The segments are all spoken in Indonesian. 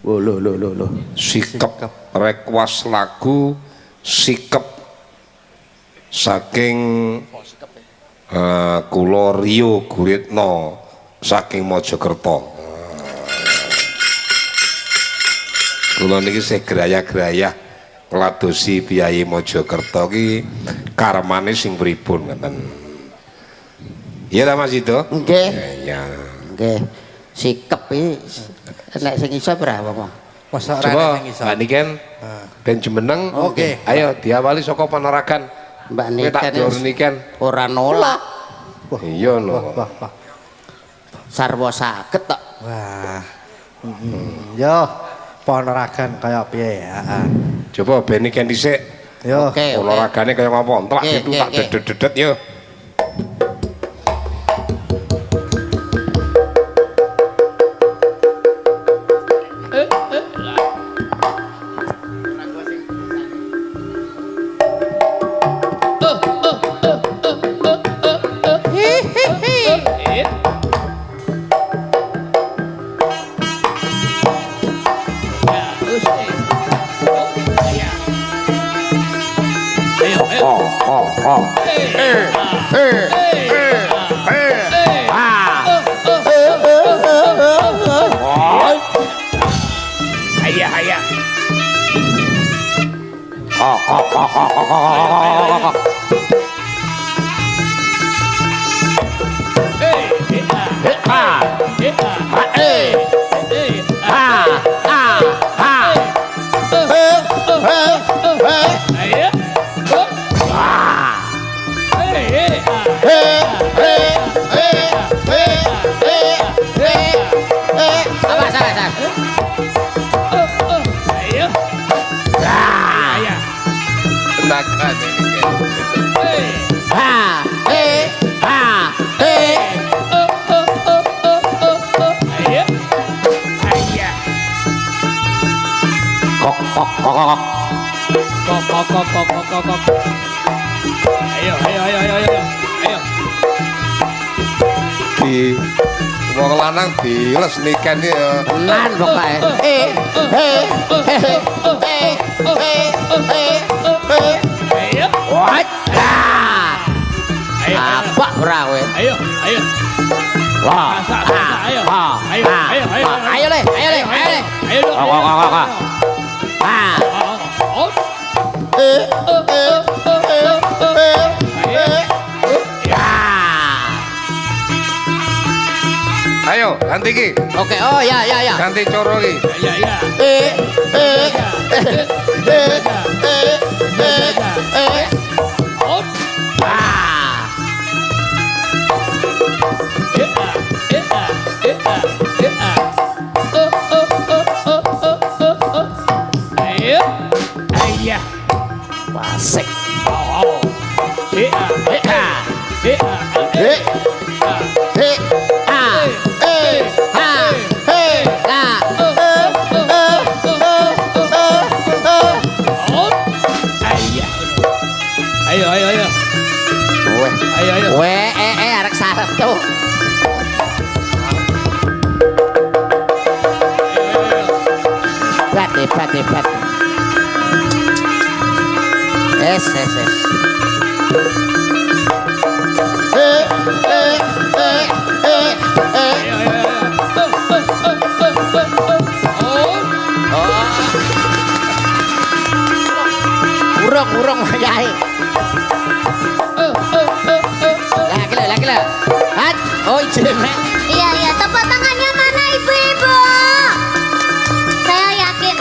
Oh lho. Sikep request lagu Sikep saking kula Rio Guritno saking Mojokerto. Kula niki sih gerayah-gerayah ngladosi biayi Mojokerto ki karmane sing pripun ngoten. Iya ta Mas Itu? Nggih. Ya. Nggih. Sikep iki nek sing iso berapa, Bang? Masa Coba ora sing iso. Mbak Niken ben jemeneng. Oke. Ayo diawali saka panaragan. Mbak Kowe tak Niken jor Niken. ora nolak. Iya no. Wah. Sarwa saged tok. Wah. Yo, poneragan kaya piye ya. Coba ben Niken dhisik. Yo. Oke. Olahragane kaya ngopo? Entek Oke, itu oke, tak oke. dedet-dedet yo. Di wong lanang diles Niken iki ya. Lan pokoke. What? Apa ora kowe? Ayo. Wah. Ayo. Ayo le. Ayo. Ayo, ganti iki. Oke, oh ya. Ganti coro iki. Ya. Wasik. Ayo. Arek sarep tuh. Hebat. Es. Urung wayahe. Lagi lah. Hat. Oh, jemek. Iya, tepuk tangannya mana ibu-ibu? Saya yakin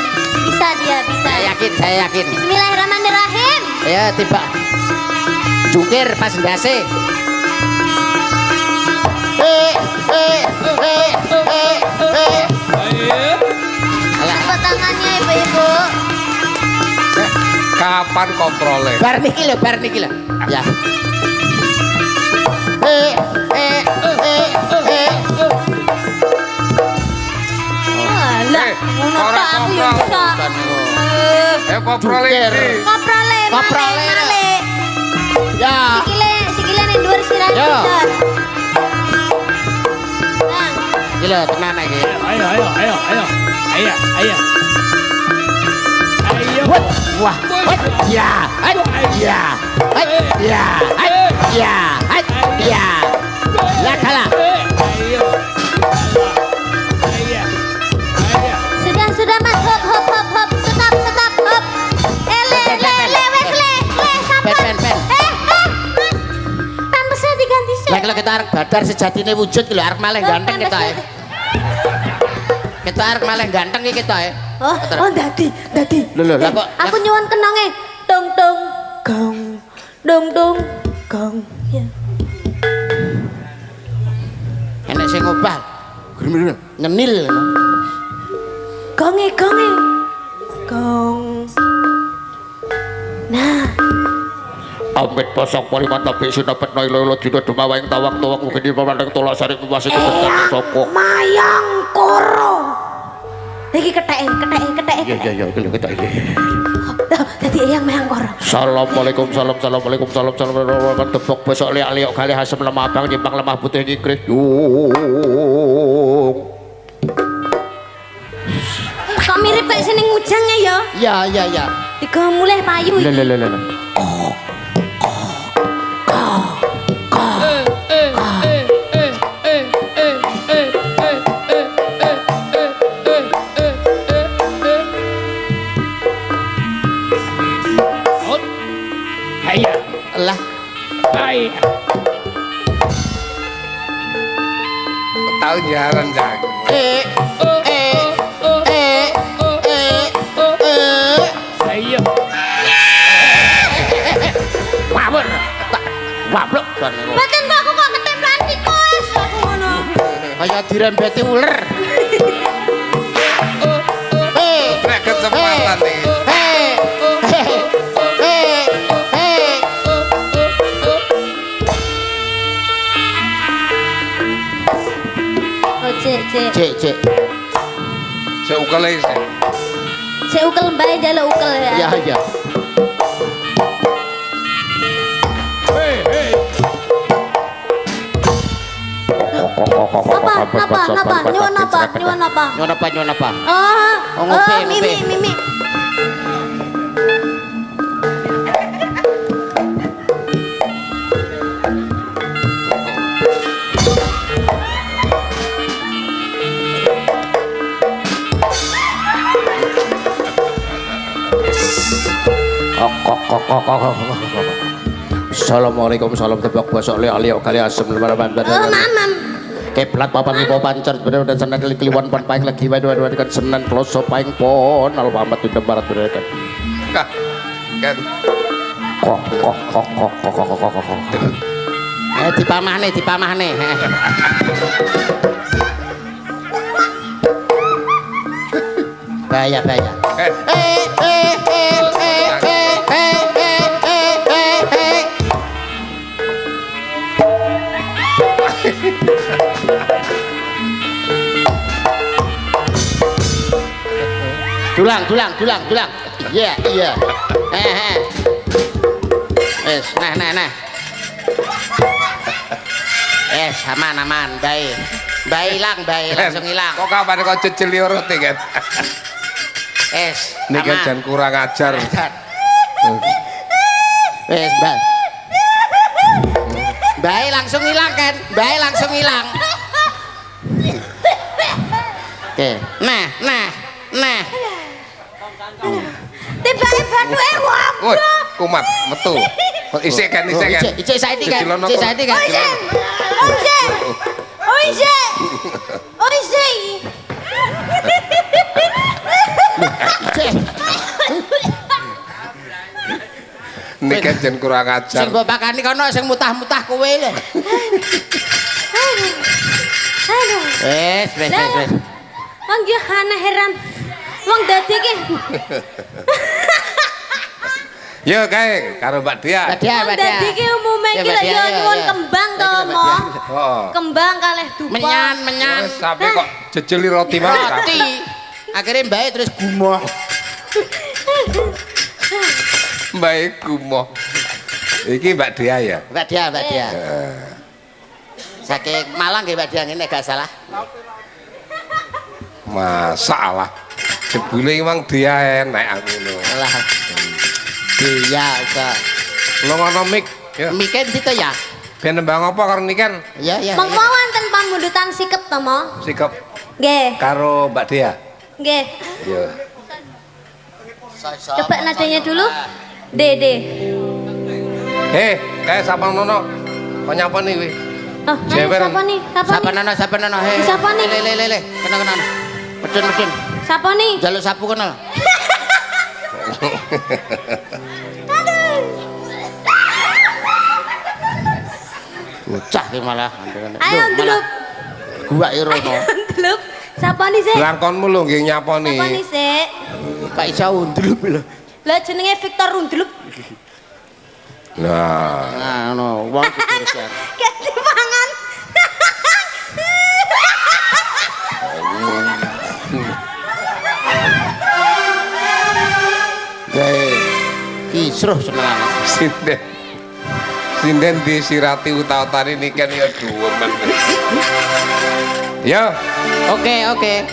bisa dia, bisa. Saya yakin. Bismillahirrahmanirrahim. Ya tiba. Jungkir pas ndase. Tepuk tangannya ibu-ibu. Kapan koprole? Bar niki lho. Ya. Alah, ngono tok aku ya bisa. Koprole iki. Koprole male. Ya. Sikile ning dhuwur sirah Ya. bisa. Nah, iki lho tenan iki. Ayo. Wah. Ya. Ya. Ya. Ya. Ya. Lah kalah. Sudah Mas, hop. Stop, hop. Wes sampun. Pen. Mas. Pampesnya diganti sih. Lah kalau kita arep badar sejatine wujud lho arep malih ganteng kita ya. Kita arep malih ganteng iki kita ya. Oh, dadi. Lho lah kok Aku nyuwun kenonge. Dong gong. Ya. enek sing ngobah. Ngenil. Gonge. Gong. Nah, Amit pasang poli mantap sinapet nai lolo dina dumawing tawang-tawang mungkin pemandang tolak sari kumasih kebetulan soko mayang koro. Iki ketheke. iya kita ini Dadi eyang mayang koro. Assalamualaikum salam kan tepok besok liak-liak kali asem lemah abang nyimpang lemah putih nyikrit yung Kok mirip kayak seneng ngujang ya? Ya. Tiga mulai payu iki. lele Lah. Tahu jaran jang. Wablok kan. Batin kok aku kok ketemplan tikus. Aku ngono. Kayak dirembeti ular. Nek kesempatan nih. Oh, cek. Saya ukele sih. Cek ukel mbae njaluk ukel ya. Ya. Napa? Nyuwun apa? Oh, Mimi. Assalamualaikum salam tebak besok liak-liak kali asem lemah Mamam. Keplat papan ipo pancer bener dan senen kliwon pon paing lagi wae kan senen kloso paing pon alpamat di barat bener kan Kan. kok Dipamahne. Bahaya. Dulang. Iya. Wes, nah. Aman. Baik langsung hilang. Kok kapan kok cecili urut kan? Ini kan jangan kurang ajar. Wes, baik langsung hilang kan? Oke. Nah. Tibake bathuke wong. Woi, kumat metu. Isik kan. Icik saiki kan. Oh, isik. Ini kan jangan kurang ajar. Sing mbok pakani kono sing mutah-mutah kowe lho. Aduh. Wes. Wong yo aneh heran. Wong dadi iki. Yo kae karo Mbak Dia. Wong dadi iki umume iki lho yo nyuwun kembang to, Mo. Oh. Kembang kalih dupa. Menyan. Wes sampe kok jejeli roti mah. Roti. Akhirnya mbak terus gumoh. Baik gumoh. Iki Mbak Dia ya. Mbak Dia. Saking Malang nggih Mbak Dia ngene gak salah. Masalah. Jebule emang dia enek aku lho. Lah. Iya, uga. Lo ngono mik. Ya. Miken gitu ya. Ben nembang apa karo niken? Iya, iya. Monggo wonten pamundutan sikep to, Mo? Sikap Nggih. karo Mbak Dea. Nggih. Ya. Coba nadanya dulu. Dede. Kayak sapa nono. Kok nyapa nih wi? Oh, Jewer. siapa nih? Siapa nono? Hei. Siapa nih? Le. Kena. Medun. Siapa nih? Jaluk sapu kenal. Bocah ki malah. Ayo ndelup. Gua irono. Ndelup. Siapa nih, Sik? Langkonmu lho nggih nyapa nih. Siapa nih, Sik? Kak iso undlup lho. Lah jenenge Victor Undlup. Nah, Nah, ngono. Wong iki wis. Ganti pangan. Gae kisruh senengan. sinden disirati uta-utane niken ya duwemen. Ya, Oke.